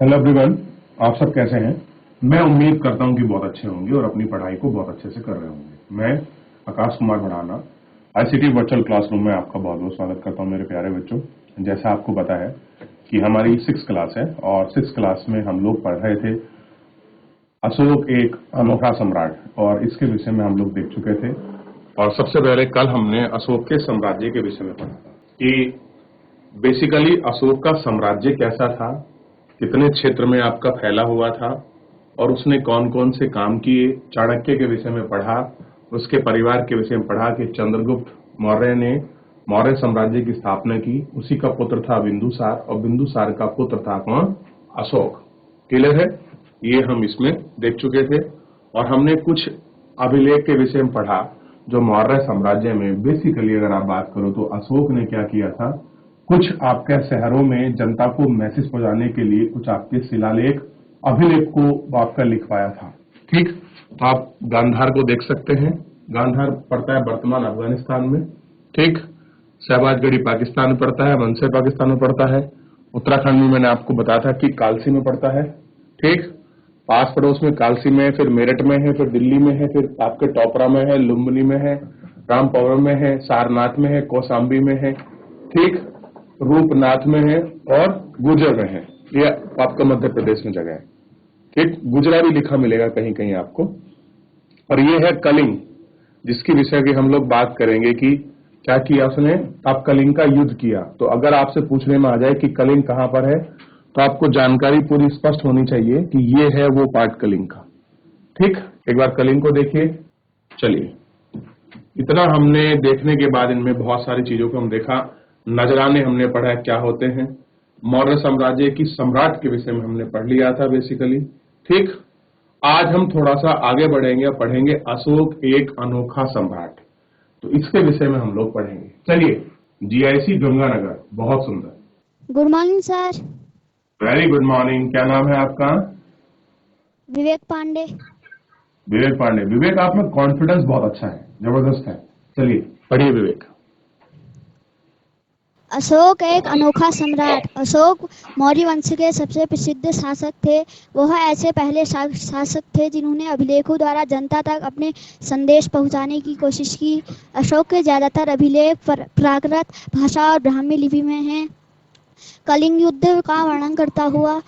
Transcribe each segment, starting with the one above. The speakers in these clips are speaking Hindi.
हेलो एवरीवन, आप सब कैसे हैं। मैं उम्मीद करता हूं कि बहुत अच्छे होंगे और अपनी पढ़ाई को बहुत अच्छे से कर रहे होंगे। मैं Akash Kumar Bhadana ICT virtual classroom में आपका बहुत बहुत स्वागत करता हूं मेरे प्यारे बच्चों। जैसा आपको पता है कि हमारी 6th क्लास है और 6th क्लास में हम लोग पढ़ रहे थे अशोक एक अनोखा सम्राट, और इसके विषय में हम लोग देख चुके थे। और सबसे पहले कल हमने अशोक के साम्राज्य के विषय में पढ़ा कि बेसिकली अशोक का साम्राज्य कैसा था, कितने क्षेत्र में आपका फैला हुआ था और उसने कौन कौन से काम किए। चाणक्य के विषय में पढ़ा, उसके परिवार के विषय में पढ़ा कि चंद्रगुप्त मौर्य ने मौर्य साम्राज्य की स्थापना की, उसी का पुत्र था बिंदुसार और बिंदुसार का पुत्र था कौन, अशोक। क्लियर है, ये हम इसमें देख चुके थे। और हमने कुछ अभिलेख के विषय में पढ़ा जो मौर्य साम्राज्य में बेसिकली अगर आप बात करो तो अशोक ने क्या किया था, कुछ आपके शहरों में जनता को मैसेज पहुंचाने के लिए कुछ आपके शिलालेख अभिलेख को आपका लिखवाया था। ठीक, तो आप गांधार को देख सकते हैं। गांधार पड़ता है वर्तमान अफगानिस्तान में। ठीक, शहबाजगढ़ी पाकिस्तान में पड़ता है, मनसर पाकिस्तान में पड़ता है। उत्तराखंड में मैंने आपको बताया था कि कालसी में पड़ता है। ठीक, पास पड़ोस में कालसी में है, फिर मेरठ में है, फिर दिल्ली में है, फिर आपके टोपरा में है, लुम्बिनी में है, रामपुर में है, सारनाथ में है, कौशाम्बी में है, ठीक, रूपनाथ में है और गुर्जर में है। ये आपका मध्य प्रदेश में जगह है। ठीक, गुजरा भी लिखा मिलेगा कहीं कहीं आपको। और ये है कलिंग, जिसकी विषय की हम लोग बात करेंगे कि क्या किया उसने। आप कलिंग का युद्ध किया, तो अगर आपसे पूछने में आ जाए कि कलिंग कहां पर है तो आपको जानकारी पूरी स्पष्ट होनी चाहिए कि ये है वो पार्ट कलिंग का। ठीक, एक बार कलिंग को देखिए। चलिए, इतना हमने देखने के बाद इनमें बहुत सारी चीजों को हम देखा। नजराने हमने पढ़ा क्या होते हैं, मौर्य साम्राज्य की सम्राट के विषय में हमने पढ़ लिया था बेसिकली। ठीक, आज हम थोड़ा सा आगे बढ़ेंगे और पढ़ेंगे अशोक एक अनोखा सम्राट, तो इसके विषय में हम लोग पढ़ेंगे। चलिए, जीआईसी गंगानगर, बहुत सुंदर। Good morning sir. Very good morning. क्या नाम है आपका? विवेक पांडे। विवेक पांडे। विवेक, आप में कॉन्फिडेंस बहुत अच्छा है, जबरदस्त है। चलिए पढ़िए विवेक। अशोक एक अनोखा सम्राट। अशोक मौर्य वंश के सबसे प्रसिद्ध शासक थे। वह ऐसे पहले शासक थे जिन्होंने अभिलेखों द्वारा जनता तक अपने संदेश पहुंचाने की कोशिश की। अशोक के ज्यादातर अभिलेख प्राकृत भाषा और ब्राह्मी लिपि में हैं। कलिंग युद्ध का वर्णन करता हुआ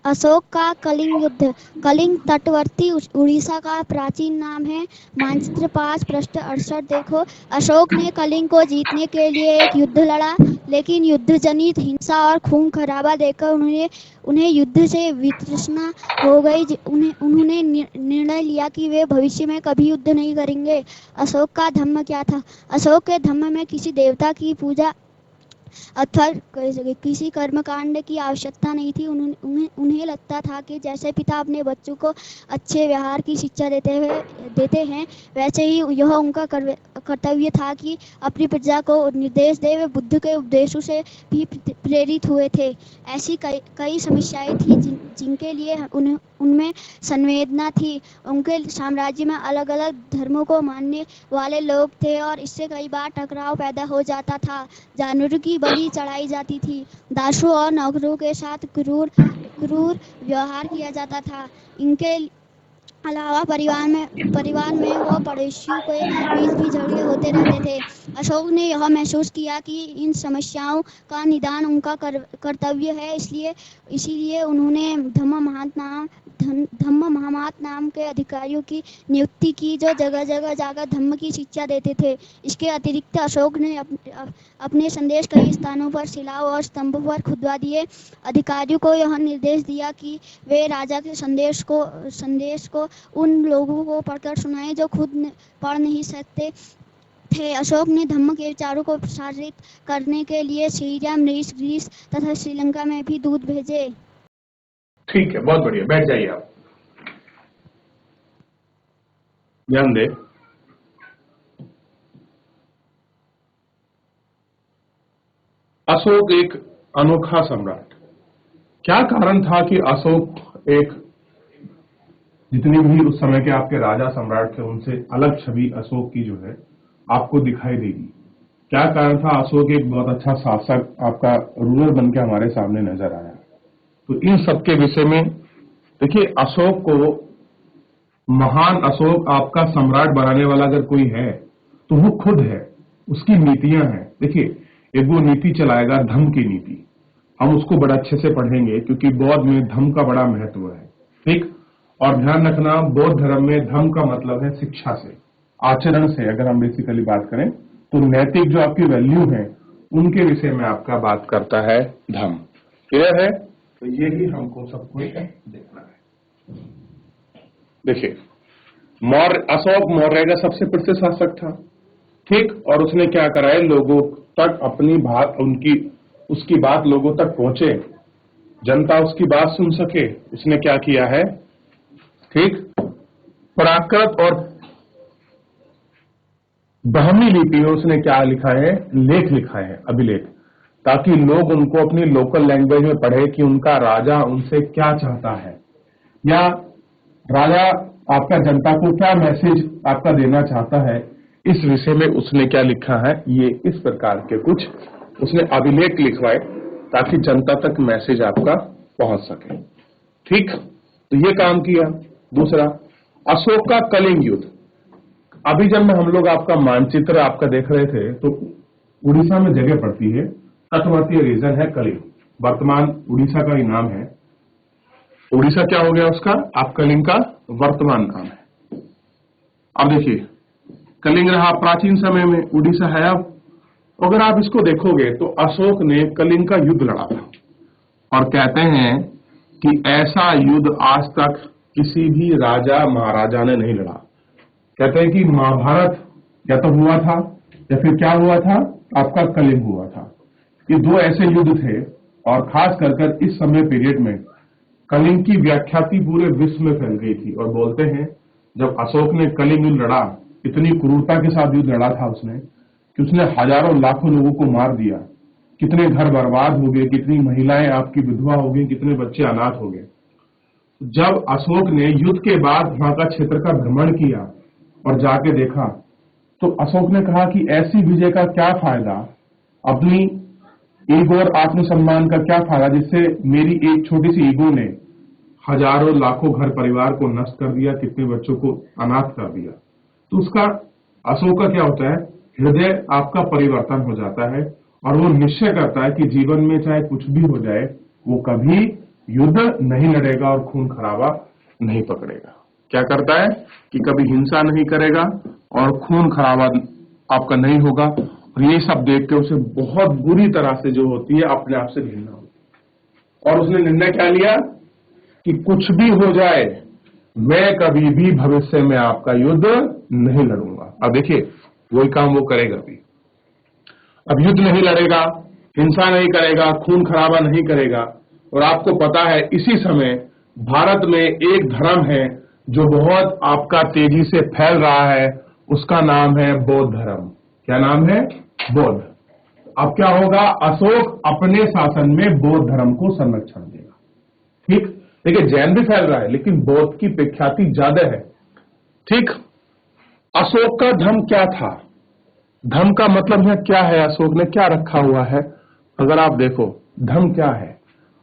अशोक का कलिंग युद्ध। कलिंग तटवर्ती उड़ीसा का प्राचीन नाम है। मानचित्र 5 पृष्ठ 68 देखो। अशोक ने कलिंग को जीतने के लिए एक युद्ध लड़ा, लेकिन युद्ध जनित हिंसा और खून खराबा देखकर उन्हें युद्ध से वितृष्णा हो गई। उन्होंने निर्णय लिया कि वे भविष्य में कभी युद्ध नहीं करेंगे। अशोक का धर्म क्या था? अशोक के धर्म में किसी देवता की पूजा अथवा किसी कर्मकांड की आवश्यकता नहीं थी। उन्हें लगता था कि जैसे पिता अपने बच्चों को अच्छे व्यवहार की शिक्षा देते हैं, वैसे ही यह उनका कर्तव्य था कि अपनी प्रजा को निर्देश दे। वे बुद्ध के उपदेशों से भी प्रेरित हुए थे। ऐसी कई समस्याएं थी जिनके लिए उनमें संवेदना थी। उनके साम्राज्य में अलग अलग धर्मों को मानने वाले लोग थे और इससे कई बार टकराव पैदा हो जाता था। जानवरों की बलि चढ़ाई जाती थी। दासों और नौकरों के साथ क्रूर व्यवहार किया जाता था। इनके अलावा परिवार में व पड़ोसियों के बीच भी झगड़े होते रहते थे। अशोक ने यह महसूस किया कि इन समस्याओं का निदान उनका कर्तव्य है। इसीलिए उन्होंने धम्म महामात नाम के अधिकारियों की नियुक्ति की, जो जगह जगह जाकर धम्म की शिक्षा देते थे। इसके अतिरिक्त अशोक ने अपने संदेश कई स्थानों पर शिलाओं और स्तंभों पर खुदवा दिए। अधिकारियों को यह निर्देश दिया कि वे राजा के संदेश को उन लोगों को पढ़कर सुनाएं जो खुद पढ़ नहीं सकते थे। अशोक ने धम्म के विचारों को प्रसारित करने के लिए सीरिया, मिस्र, ग्रीस तथा श्रीलंका में भी दूत भेजे। ठीक है, बहुत बढ़िया। बैठ जाइए आप। ध्यान दे। अशोक एक अनोखा सम्राट। क्या कारण था कि अशोक एक, जितने भी उस समय के आपके राजा सम्राट थे उनसे अलग छवि अशोक की जो है आपको दिखाई देगी। क्या कारण था? अशोक एक बहुत अच्छा शासक आपका रूलर बन के हमारे सामने नजर आया। तो इन सब के विषय में देखिए, अशोक को, महान अशोक आपका सम्राट बनाने वाला अगर कोई है तो वो खुद है, उसकी नीतियां हैं। देखिए, एक वो नीति चलाएगा धम्म की नीति, हम उसको बड़ा अच्छे से पढ़ेंगे क्योंकि बौद्ध में धम्म का बड़ा महत्व है। ठीक, और ध्यान रखना, बौद्ध धर्म में धम्म का मतलब है शिक्षा से, आचरण से। अगर हम बेसिकली बात करें तो नैतिक जो आपकी वैल्यू है उनके विषय में आपका बात करता है धम्म। क्लियर है? तो ये ही हमको सबको देखना है। देखिए, अशोक मौर्य का सबसे प्रसिद्ध शासक था। ठीक, और उसने क्या करा है, लोगों तक अपनी बात, उसकी बात लोगों तक पहुंचे, जनता उसकी बात सुन सके, उसने क्या किया है। ठीक, प्राकृत और ब्राह्मी लिपि में उसने क्या लिखा है, लेख लिखा है, अभिलेख, ताकि लोग उनको अपनी लोकल लैंग्वेज में पढ़े कि उनका राजा उनसे क्या चाहता है, या राजा आपका जनता को क्या मैसेज आपका देना चाहता है। इस विषय में उसने क्या लिखा है, ये इस प्रकार के कुछ उसने अभिलेख लिखवाए ताकि जनता तक मैसेज आपका पहुंच सके। ठीक, तो ये काम किया। दूसरा, अशोक का कलिंग युद्ध। अभी जब हम लोग आपका मानचित्र आपका देख रहे थे तो उड़ीसा में जगह पड़ती है, तटवर्तीय रीजन है कलिंग, वर्तमान उड़ीसा का ही नाम है। उड़ीसा क्या हो गया उसका, आप कलिंग का वर्तमान नाम है। अब देखिए, कलिंग रहा प्राचीन समय में, उड़ीसा है अब। अगर आप इसको देखोगे तो अशोक ने कलिंग का युद्ध लड़ा था, और कहते हैं कि ऐसा युद्ध आज तक किसी भी राजा महाराजा ने नहीं लड़ा। कहते हैं कि महाभारत या तो हुआ था या फिर क्या हुआ था, आपका कलिंग हुआ था। ये दो ऐसे युद्ध थे, और खास कर इस समय पीरियड में कलिंग की व्याख्याति पूरे विश्व में फैल गई थी। और बोलते हैं जब अशोक ने कलिंग युद्ध लड़ा, इतनी क्रूरता के साथ युद्ध लड़ा था उसने कि उसने हजारों लाखों लोगों को मार दिया, कितने घर बर्बाद हो गए, कितनी महिलाएं आपकी विधवा हो गई, कितने बच्चे अनाथ हो गए। जब अशोक ने युद्ध के बाद वहां का क्षेत्र का भ्रमण किया और जाके देखा, तो अशोक ने कहा कि ऐसी विजय का क्या फायदा, अपनी ईगो और आत्मसम्मान का क्या फायदा, जिससे मेरी एक छोटी सी ईगो ने हजारों लाखों घर परिवार को नष्ट कर दिया, कितने बच्चों को अनाथ कर दिया। तो उसका, अशोक का क्या होता है, हृदय आपका परिवर्तन हो जाता है, और वो निश्चय करता है कि जीवन में चाहे कुछ भी हो जाए, वो कभी युद्ध नहीं लड़ेगा और खून खराबा नहीं पकड़ेगा। क्या करता है कि कभी हिंसा नहीं करेगा और खून खराबा आपका नहीं होगा। और ये सब देख के उसे बहुत बुरी तरह से जो होती है अपने आप से घृणा होती है, और उसने निर्णय क्या लिया कि कुछ भी हो जाए, मैं कभी भी भविष्य में आपका युद्ध नहीं लड़ूंगा। अब देखिए, वही काम वो करेगा भी। अब युद्ध नहीं लड़ेगा, हिंसा नहीं करेगा, खून खराबा नहीं करेगा। और आपको पता है इसी समय भारत में एक धर्म है जो बहुत आपका तेजी से फैल रहा है, उसका नाम है बौद्ध धर्म। क्या नाम है? बौद्ध। अब क्या होगा, अशोक अपने शासन में बौद्ध धर्म को संरक्षण देगा। ठीक, देखिए जैन भी फैल रहा है लेकिन बौद्ध की प्रख्याति ज्यादा है। ठीक, अशोक का धर्म क्या था, धर्म का मतलब है क्या है, अशोक ने क्या रखा हुआ है। अगर आप देखो धर्म क्या है,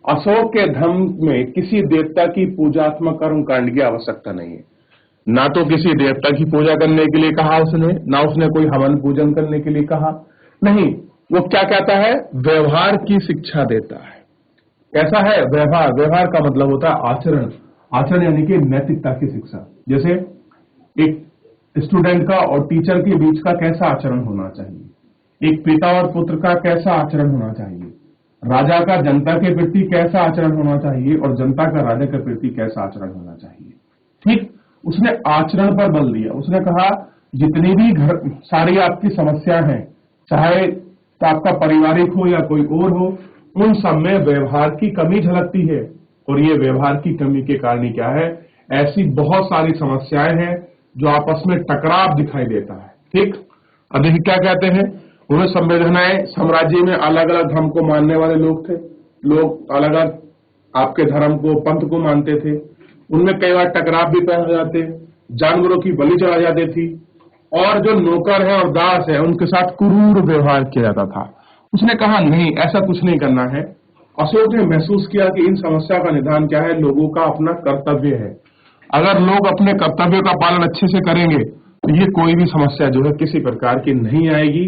अशोक के धर्म में किसी देवता की पूजात्मक कर्म कांड की आवश्यकता नहीं है। ना तो किसी देवता की पूजा करने के लिए कहा उसने, ना उसने कोई हवन पूजन करने के लिए कहा, नहीं। वो क्या कहता है, व्यवहार की शिक्षा देता है। कैसा है व्यवहार, व्यवहार का मतलब होता है आचरण, आचरण यानी कि नैतिकता की शिक्षा। जैसे एक स्टूडेंट का और टीचर के बीच का कैसा आचरण होना चाहिए, एक पिता और पुत्र का कैसा आचरण होना चाहिए, राजा का जनता के प्रति कैसा आचरण होना चाहिए, और जनता का राजा के प्रति कैसा आचरण होना चाहिए। ठीक, उसने आचरण पर बल दिया। उसने कहा जितनी भी सारी आपकी समस्या हैं, चाहे तो आपका पारिवारिक हो या कोई और हो, उन सब में व्यवहार की कमी झलकती है। और ये व्यवहार की कमी के कारण क्या है, ऐसी बहुत सारी समस्याएं हैं जो आपस में टकराव दिखाई देता है। ठीक, अब देखिए क्या कहते हैं, उन्हें संवेदनाएं, साम्राज्य में अलग अलग धर्म को मानने वाले लोग थे, लोग अलग अलग आपके धर्म को, पंथ को मानते थे। उनमें कई बार टकराव भी पैदा हो जाते, जानवरों की बलि चढ़ा जाती थी, और जो नौकर है और दास है उनके साथ क्रूर व्यवहार किया जाता था। उसने कहा नहीं, ऐसा कुछ नहीं करना है, अशोक ने महसूस किया कि इन समस्या का निदान क्या है, लोगों का अपना कर्तव्य है। अगर लोग अपने कर्तव्य का पालन अच्छे से करेंगे तो ये कोई भी समस्या जो है किसी प्रकार की नहीं आएगी।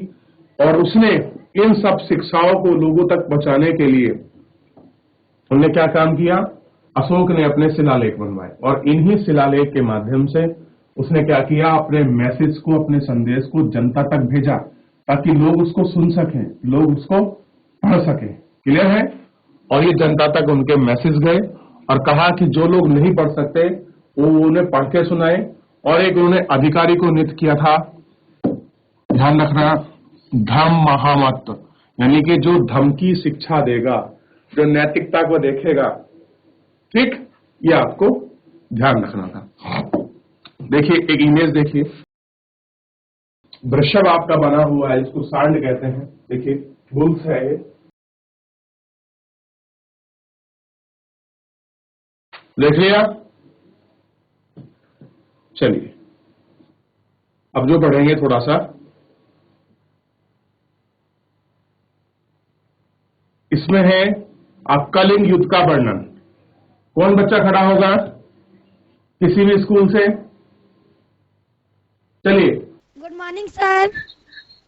और उसने इन सब शिक्षाओं को लोगों तक पहुंचाने के लिए उन्होंने क्या काम किया, अशोक ने अपने शिलालेख बनवाए और इन्हीं शिलालेख के माध्यम से उसने क्या किया, अपने मैसेज को, अपने संदेश को जनता तक भेजा ताकि लोग उसको सुन सकें, लोग उसको पढ़ सकें। क्लियर है? और ये जनता तक उनके मैसेज गए और कहा कि जो लोग नहीं पढ़ सकते वो उन्हें पढ़ के सुनाए। और एक उन्होंने अधिकारी को नियुक्त किया था, ध्यान रखना, धम्म महामत, यानी कि जो धम्म की शिक्षा देगा, जो नैतिकता को देखेगा। ठीक, ये आपको ध्यान रखना था। देखिए एक इमेज देखिए, वृषभ आपका बना हुआ है, इसको सांड कहते हैं। देखिए बुल्स है ये, देख लिया। चलिए अब जो पढ़ेंगे थोड़ा सा, इसमें है कलिंग युद्ध का वर्णन। कौन बच्चा खड़ा होगा किसी भी स्कूल से? चलिए। Good morning sir.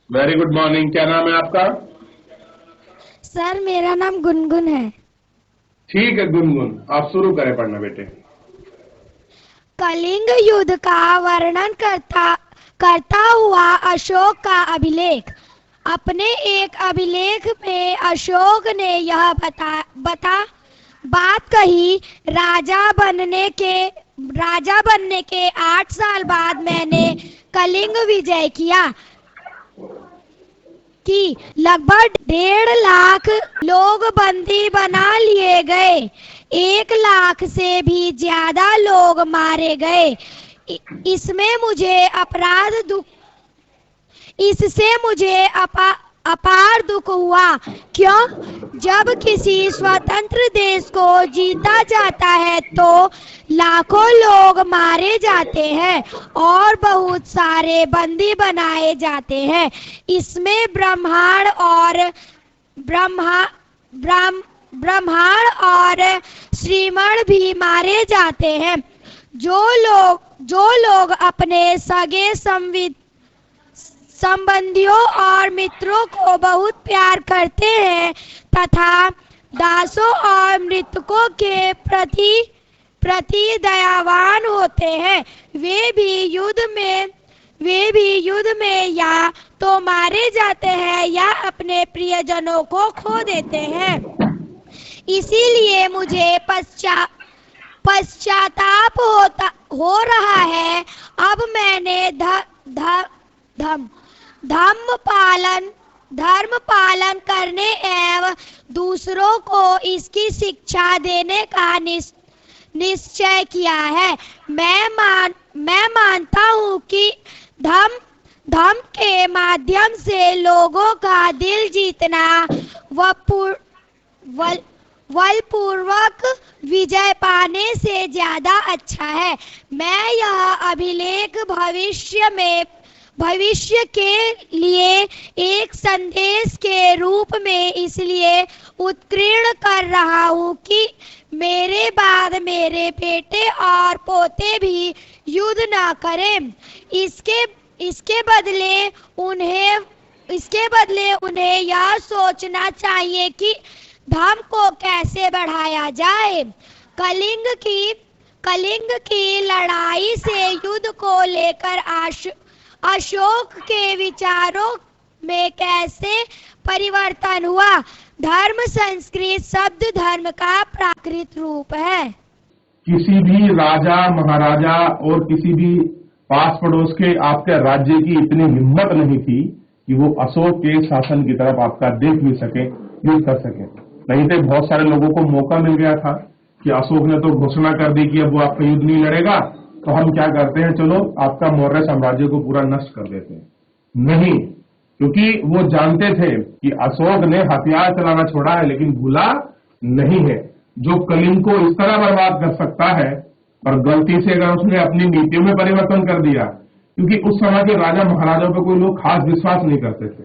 Very good morning. क्या नाम है आपका? सर मेरा नाम गुनगुन है। ठीक है गुनगुन, आप शुरू करें पढ़ना बेटे। कलिंग युद्ध का वर्णन करता हुआ अशोक का अभिलेख। अपने एक अभिलेख में अशोक ने यह बात कही, राजा बनने के 8 साल बाद मैंने कलिंग विजय किया कि लगभग 1.5 लाख लोग बंदी बना लिए गए, 1 लाख से भी ज्यादा लोग मारे गए। इससे मुझे अपार दुख हुआ। क्यों? जब किसी स्वतंत्र देश को जीता जाता है तो लाखों लोग मारे जाते हैं और बहुत सारे बंदी बनाए जाते हैं। इसमें ब्राह्मण और श्रीमण भी मारे जाते हैं। जो लोग अपने सगे संबंधियों और मित्रों को बहुत प्यार करते हैं तथा दासों और मृतकों के प्रति दयावान होते हैं, वे भी युद्ध में या तो मारे जाते हैं या अपने प्रियजनों को खो देते हैं। इसीलिए मुझे पश्चाताप हो रहा है। अब मैंने धर्म पालन करने एवं दूसरों को इसकी शिक्षा देने का निश्चय किया है। मैं मानता हूँ कि धर्म के माध्यम से लोगों का दिल जीतना बलपूर्वक विजय पाने से ज्यादा अच्छा है। मैं यह अभिलेख भविष्य के लिए एक संदेश के रूप में इसलिए उत्कीर्ण कर रहा हूँ कि मेरे बाद मेरे बेटे और पोते भी युद्ध ना करें। इसके बदले उन्हें यह सोचना चाहिए कि धर्म को कैसे बढ़ाया जाए। कलिंग की लड़ाई से युद्ध को लेकर अशोक के विचारों में कैसे परिवर्तन हुआ। धर्म संस्कृत शब्द धर्म का प्राकृत रूप है। किसी भी राजा महाराजा और किसी भी पास पड़ोस के आपके राज्य की इतनी हिम्मत नहीं थी कि वो अशोक के शासन की तरफ आपका देख भी सके, युद्ध कर सके। नहीं तो बहुत सारे लोगों को मौका मिल गया था कि अशोक ने तो घोषणा कर दी कि अब वो आपका युद्ध नहीं लड़ेगा, तो हम क्या करते हैं, चलो आपका मौर्य साम्राज्य को पूरा नष्ट कर देते हैं। नहीं, क्योंकि वो जानते थे कि अशोक ने हथियार चलाना छोड़ा है लेकिन भूला नहीं है। जो कलिंग को इस तरह बर्बाद कर सकता है, और गलती से अगर उसने अपनी नीतियों में परिवर्तन कर दिया, क्योंकि उस समय के राजा महाराजाओं पर कोई लोग खास विश्वास नहीं करते थे।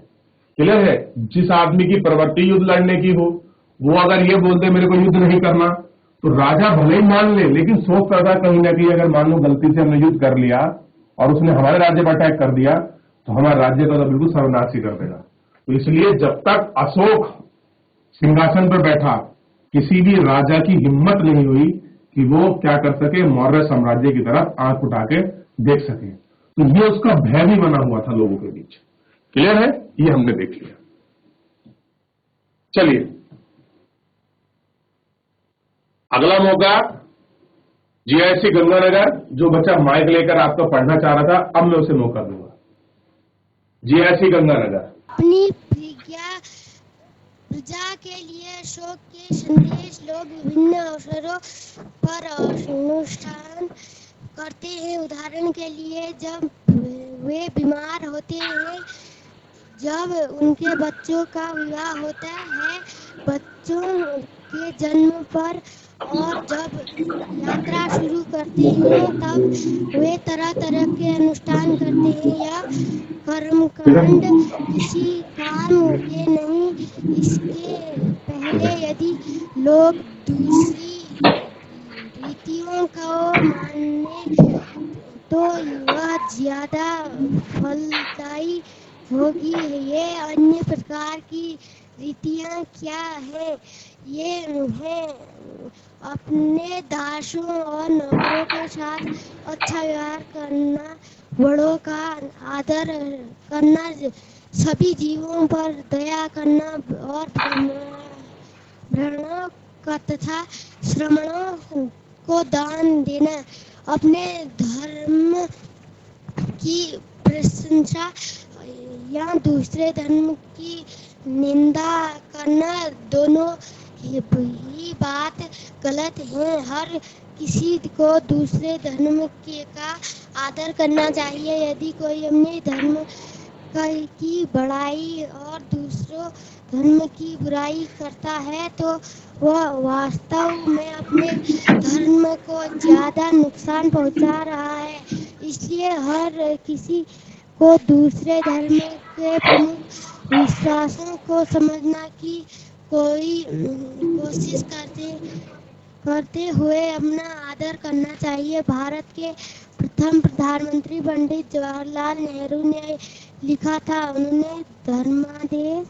क्लियर है? जिस आदमी की प्रवृत्ति युद्ध लड़ने की हो वो अगर ये बोलते मेरे को युद्ध नहीं करना, तो राजा भले ही मान ले, लेकिन सोचता था कहीं ना कहीं अगर मान लो गलती से हमने युद्ध कर लिया और उसने हमारे राज्य पर अटैक कर दिया तो हमारे राज्य का तो बिल्कुल सर्वनाश ही कर देगा। तो इसलिए जब तक अशोक सिंहासन पर बैठा, किसी भी राजा की हिम्मत नहीं हुई कि वो क्या कर सके, मौर्य साम्राज्य की तरफ आंख उठा के देख सके। तो ये उसका भय भी बना हुआ था लोगों के बीच। क्लियर है? ये हमने देख लिया। चलिए अगला मौका जीआईसी गंगानगर। जो बच्चा माइक लेकर आपका पढ़ना चाह रहा था, अब मैं उसे मौका दूंगा। जीआईसी गंगानगर। अपनी प्रजा के लिए अशोक के संदेश लोग विभिन्न अवसरों पर अनुष्ठान करते हैं। उदाहरण के लिए जब वे बीमार होते हैं, जब उनके बच्चों का विवाह होता है, बच्चों के जन्म पर, और जब यात्रा शुरू करते हैं तब वे तरह तरह के अनुष्ठान करते हैं। यह कर्मकांड किसी काम के नहीं। इसके पहले यदि लोग दूसरी रीतियों को माने तो वह ज्यादा फलदायी होगी। ये अन्य प्रकार की रीतियां क्या है? ये है अपने दासों और नौकरों के साथ अच्छा व्यवहार करना, बड़ों का आदर करना, सभी जीवों पर दया करना और ब्राह्मणों तथा श्रमणों को दान देना, अपने धर्म की प्रशंसा या दूसरे धर्म की निंदा करना, दोनों ही बात गलत है। हर किसी को दूसरे धर्म के का आदर करना चाहिए। यदि कोई अपने धर्म की बड़ाई और दूसरों धर्म की बुराई करता है तो वह वास्तव में अपने धर्म को ज्यादा नुकसान पहुंचा रहा है। इसलिए हर किसी को दूसरे धर्म के प्रमुख विश्वासों को समझना की कोई कोशिश करते हुए अपना आदर करना चाहिए। भारत के प्रथम प्रधानमंत्री पंडित जवाहरलाल नेहरू ने लिखा था, उन्होंने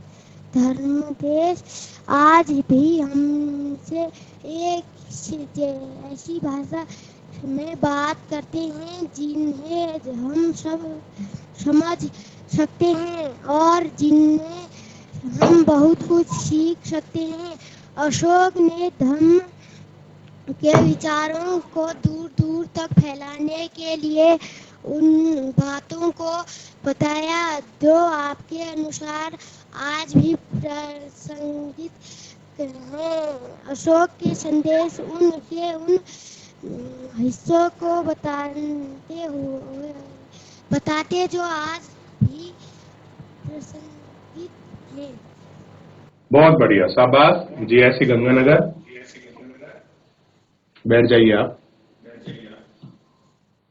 धर्मदेश आज भी हमसे एक ऐसी भाषा में बात करते हैं जिन्हें हम सब समझ सकते हैं और जिनमें हम बहुत कुछ सीख सकते हैं। अशोक ने धर्म के विचारों को दूर दूर तक फैलाने के लिए उन बातों को बताया जो आपके अनुसार आज भी प्रासंगिक हैं। अशोक के संदेश उनके उन हिस्सों को बताते जो आज भी प्रासंगिक हैं। बहुत बढ़िया, शाबाश। जीआईसी गंगानगर, बैठ जाइए आप।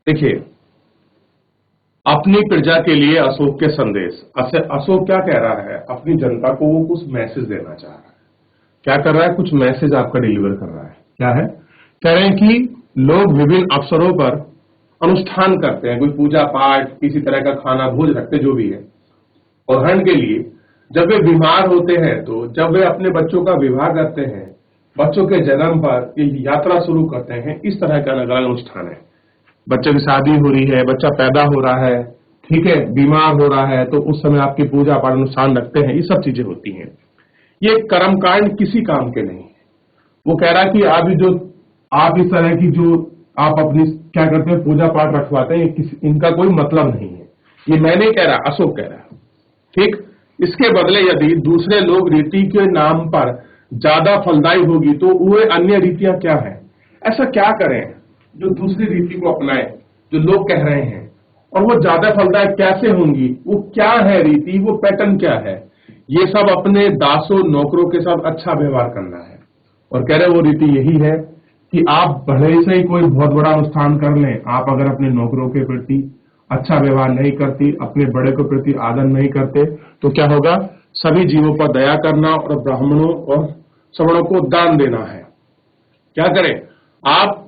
देखिए, अपनी प्रजा के लिए अशोक के संदेश। अशोक क्या कह रहा है? अपनी जनता को वो कुछ मैसेज देना चाह रहा है। क्या कर रहा है? कुछ मैसेज आपका डिलीवर कर रहा है। क्या है? कह रहे हैं कि लोग विभिन्न अवसरों पर अनुष्ठान करते हैं, कोई पूजा पाठ, किसी तरह का खाना भोज रखते, जो भी है। उदाहरण के लिए जब वे बीमार होते हैं, तो जब वे अपने बच्चों का विवाह करते हैं, बच्चों के जन्म पर ये यात्रा शुरू करते हैं, इस तरह का अलग अलग अनुष्ठान है। बच्चे की शादी हो रही है, बच्चा पैदा हो रहा है, ठीक है, बीमार हो रहा है, तो उस समय आपकी पूजा पाठ अनुष्ठान रखते हैं। ये सब चीजें होती हैं। ये कर्मकांड किसी काम के नहीं है। वो कह रहा है कि आप इस तरह की जो आप अपनी क्या करते हैं, पूजा पाठ रखवाते हैं, इनका कोई मतलब नहीं है। ये मैं नहीं कह रहा, अशोक कह रहा है। ठीक, इसके बदले यदि दूसरे लोग रीति के नाम पर ज्यादा फलदायी होगी तो वो अन्य रीतियां क्या है? ऐसा क्या करें जो दूसरी रीति को अपनाएं जो लोग कह रहे हैं, और वो ज्यादा फलदायक कैसे होंगी? वो क्या है रीति? वो पैटर्न क्या है? ये सब अपने दासों नौकरों के साथ अच्छा व्यवहार करना है। और कह रहे वो रीति यही है कि आप भले से ही कोई बहुत बड़ा अनुष्ठान कर लें, आप अगर अपने नौकरों के प्रति अच्छा व्यवहार नहीं करती, अपने बड़े के प्रति आदर नहीं करते, तो क्या होगा? सभी जीवों पर दया करना और ब्राह्मणों और सवर्णों को दान देना है। क्या करें? आप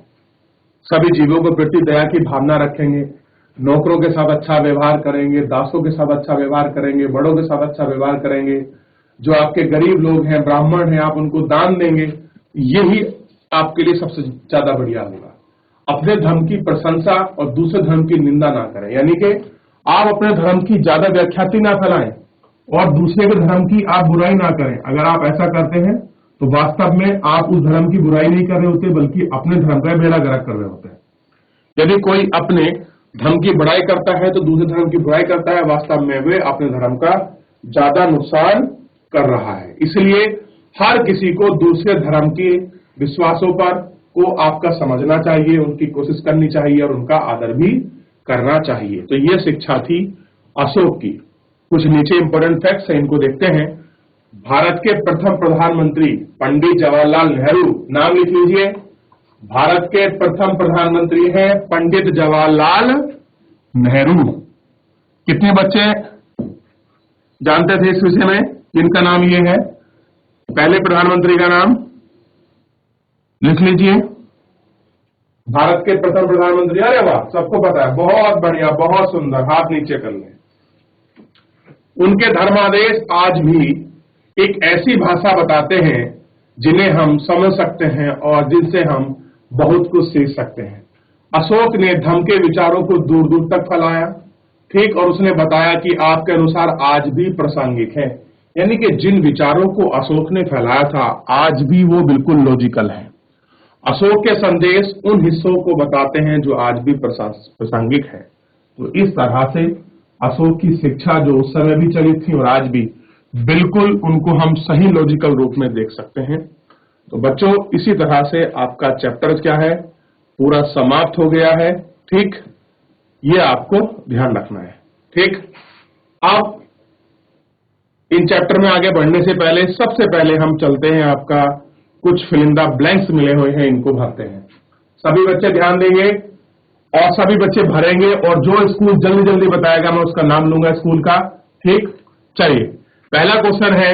सभी जीवों के प्रति दया की भावना रखेंगे, नौकरों के साथ अच्छा व्यवहार करेंगे, दासों के साथ अच्छा व्यवहार करेंगे, बड़ों के साथ अच्छा व्यवहार करेंगे, जो आपके गरीब लोग हैं, ब्राह्मण हैं, आप उनको दान देंगे, यही आपके लिए सबसे ज्यादा बढ़िया होगा। अपने धर्म की प्रशंसा और दूसरे धर्म की निंदा ना करें, यानी कि आप अपने धर्म की ज्यादा व्याख्याति ना फैलाएं और दूसरे के धर्म की आप बुराई ना करें। अगर आप ऐसा करते हैं तो वास्तव में आप उस धर्म की बुराई नहीं कर रहे होते, बल्कि अपने धर्म का बेड़ा गर्क कर रहे होते हैं। यदि कोई अपने धर्म की बुराई करता है तो दूसरे धर्म की बुराई करता है, वास्तव में वे अपने धर्म का ज्यादा नुकसान कर रहा है। इसलिए हर किसी को दूसरे धर्म के विश्वासों पर को आपका समझना चाहिए, उनकी कोशिश करनी चाहिए और उनका आदर भी करना चाहिए। तो ये शिक्षा थी अशोक की। कुछ नीचे इंपॉर्टेंट फैक्ट्स हैं, इनको देखते हैं। भारत के प्रथम प्रधानमंत्री पंडित जवाहरलाल नेहरू, नाम लिख लीजिए। भारत के प्रथम प्रधानमंत्री हैं पंडित जवाहरलाल नेहरू। कितने बच्चे जानते थे इस विषय में? इनका नाम ये है। पहले प्रधानमंत्री का नाम लिख लीजिए। भारत के प्रथम प्रधानमंत्री, अरे वाह, सबको पता है, बहुत बढ़िया, बहुत सुंदर, हाथ नीचे कर लें। उनके धर्मादेश आज भी एक ऐसी भाषा बताते हैं जिन्हें हम समझ सकते हैं और जिनसे हम बहुत कुछ सीख सकते हैं। अशोक ने धर्म के विचारों को दूर दूर तक फैलाया, ठीक, और उसने बताया कि आपके अनुसार आज भी प्रासंगिक है, यानी कि जिन विचारों को अशोक ने फैलाया था आज भी वो बिल्कुल लॉजिकल है। अशोक के संदेश उन हिस्सों को बताते हैं जो आज भी प्रासंगिक है। तो इस तरह से अशोक की शिक्षा जो उस समय भी चली थी और आज भी, बिल्कुल उनको हम सही लॉजिकल रूप में देख सकते हैं। तो बच्चों, इसी तरह से आपका चैप्टर क्या है, पूरा समाप्त हो गया है। ठीक, ये आपको ध्यान रखना है। ठीक, अब इन चैप्टर में आगे बढ़ने से पहले सबसे पहले हम चलते हैं, आपका कुछ फिल इन द ब्लैंक्स मिले हुए हैं, इनको भरते हैं। सभी बच्चे ध्यान देंगे और सभी बच्चे भरेंगे, और जो स्कूल जल्दी जल्दी बताएगा मैं उसका नाम लूंगा स्कूल का। ठीक, चलिए, पहला क्वेश्चन है,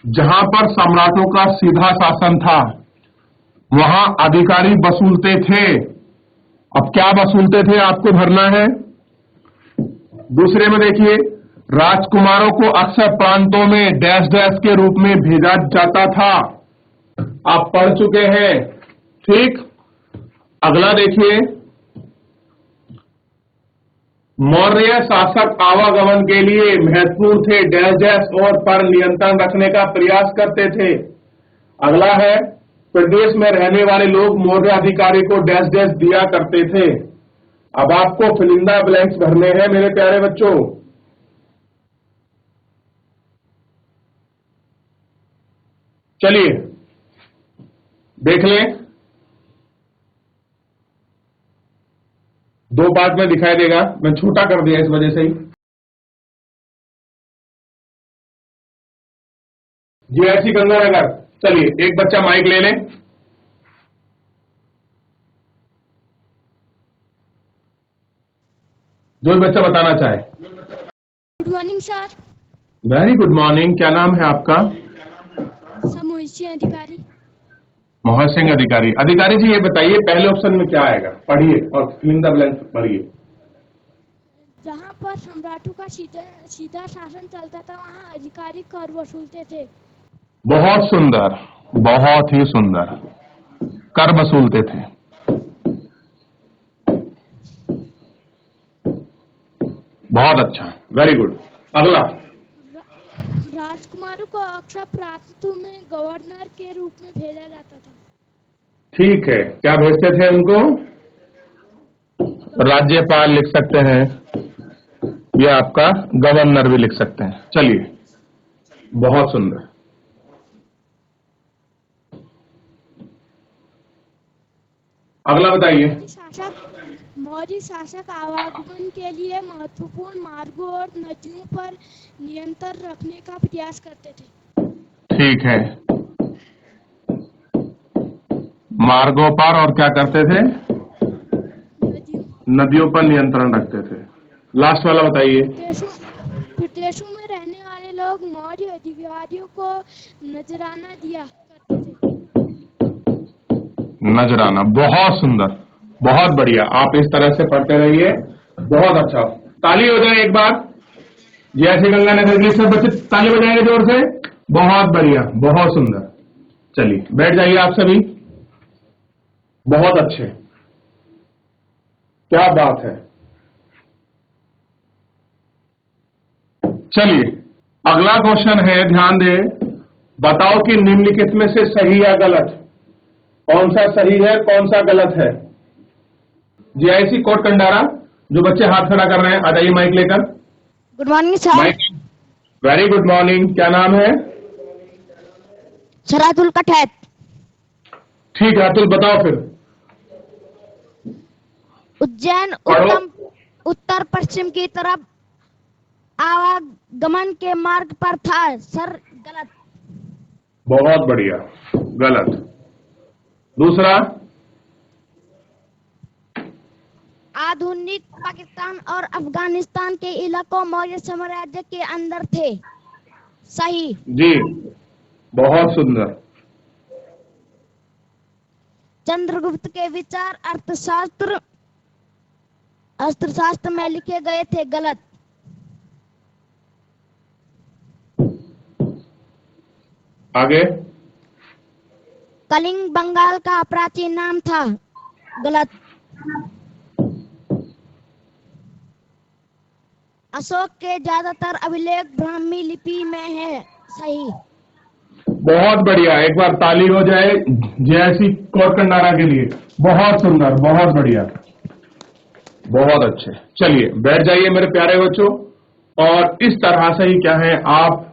जहां पर सम्राटों का सीधा शासन था वहां अधिकारी वसूलते थे। अब क्या वसूलते थे आपको भरना है। दूसरे में देखिए, राजकुमारों को अक्सर प्रांतों में डैश डैश के रूप में भेजा जाता था। आप पढ़ चुके हैं। ठीक, अगला देखिए, मौर्य शासक आवागमन के लिए महत्वपूर्ण थे, डैश डैश और पर नियंत्रण रखने का प्रयास करते थे। अगला है, प्रदेश में रहने वाले लोग मौर्य अधिकारी को डैश डैश दिया करते थे। अब आपको फिल इन द ब्लैंक्स भरने हैं मेरे प्यारे बच्चों। चलिए देख लें, दो पार्ट में दिखाई देगा, मैं छोटा कर दिया इस वजह से ही। जी ऐसी गंगानगर, चलिए एक बच्चा माइक ले लें। जो भी बच्चा बताना चाहे। Good morning sir. Very good morning, क्या नाम है आपका? सर मोहित सिंह अधिकारी। मोहित सिंह अधिकारी। अधिकारी जी ये बताइए, पहले ऑप्शन में क्या आएगा, पढ़िए और फिल इन द ब्लैंक्स भरिए। जहाँ पर सम्राटों का सीधा शासन चलता था वहाँ अधिकारी कर वसूलते थे। बहुत सुंदर, बहुत ही सुंदर, कर वसूलते थे। बहुत अच्छा, वेरी गुड। अगला, राजकुमारों को अक्सर प्रांतों में गवर्नर के रूप में भेजा जाता था। ठीक है, क्या भेजते थे उनको? राज्यपाल लिख सकते हैं, ये आपका गवर्नर भी लिख सकते हैं। चलिए, बहुत सुंदर। अगला बताइए। मौर्य शासक आवागमन के लिए महत्वपूर्ण मार्गों और नदियों पर नियंत्रण रखने का प्रयास करते थे। ठीक है, मार्गों पर और क्या करते थे? नदियों पर नियंत्रण रखते थे। लास्ट वाला बताइए। प्रदेशों में रहने वाले लोग मौर्य अधिकारियों को नजराना दिया करते नजराना। बहुत सुंदर, बहुत बढ़िया। आप इस तरह से पढ़ते रहिए, बहुत अच्छा। ताली हो जाए एक बार। जैसे गंगा नगर के सब बच्चे ताली बजाएंगे जोर से। बहुत बढ़िया, बहुत सुंदर। चलिए बैठ जाइए आप सभी। बहुत अच्छे, क्या बात है। चलिए अगला क्वेश्चन है, ध्यान दे। बताओ कि निम्नलिखित में से सही या गलत, कौन सा सही है कौन सा गलत है। जीआईसी कोट कंडारा, जो बच्चे हाथ खड़ा कर रहे हैं आ जाइए माइक लेकर। Good morning sir. Mike. Very good morning. क्या नाम है? सर अतुल कठैत। ठीक है अतुल, बताओ फिर। उज्जैन पढ़ो। उत्तर पश्चिम की तरफ आवागमन के मार्ग पर था। सर गलत। बहुत बढ़िया, गलत। दूसरा, आधुनिक पाकिस्तान और अफगानिस्तान के इलाकों मौर्य साम्राज्य के अंदर थे। सही। जी बहुत सुंदर। चंद्रगुप्त के विचार अर्थशास्त्र में लिखे गए थे। गलत। आगे। कलिंग बंगाल का प्राचीन नाम था। गलत। अशोक के ज्यादातर अभिलेख ब्राह्मी लिपि में है। सही। बहुत बढ़िया, एक बार ताली हो जाए जैसी कोट कंडारा के लिए। बहुत सुंदर, बहुत बढ़िया, बहुत अच्छे। चलिए बैठ जाइए मेरे प्यारे बच्चों। और इस तरह से ही क्या है, आप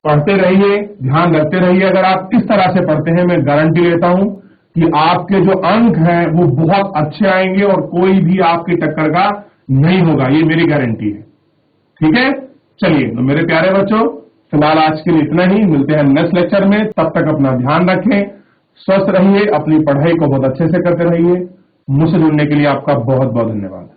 पढ़ते रहिए, ध्यान रखते रहिए। अगर आप इस तरह से पढ़ते हैं, मैं गारंटी लेता हूं कि आपके जो अंक हैं वो बहुत अच्छे आएंगे और कोई भी आपकी टक्कर का नहीं होगा, ये मेरी गारंटी है। ठीक है, चलिए तो मेरे प्यारे बच्चों, फिलहाल आज के लिए इतना ही। मिलते हैं नेक्स्ट लेक्चर में। तब तक अपना ध्यान रखें, स्वस्थ रहिए, अपनी पढ़ाई को बहुत अच्छे से करते रहिए। मुझसे जुड़ने के लिए आपका बहुत बहुत धन्यवाद।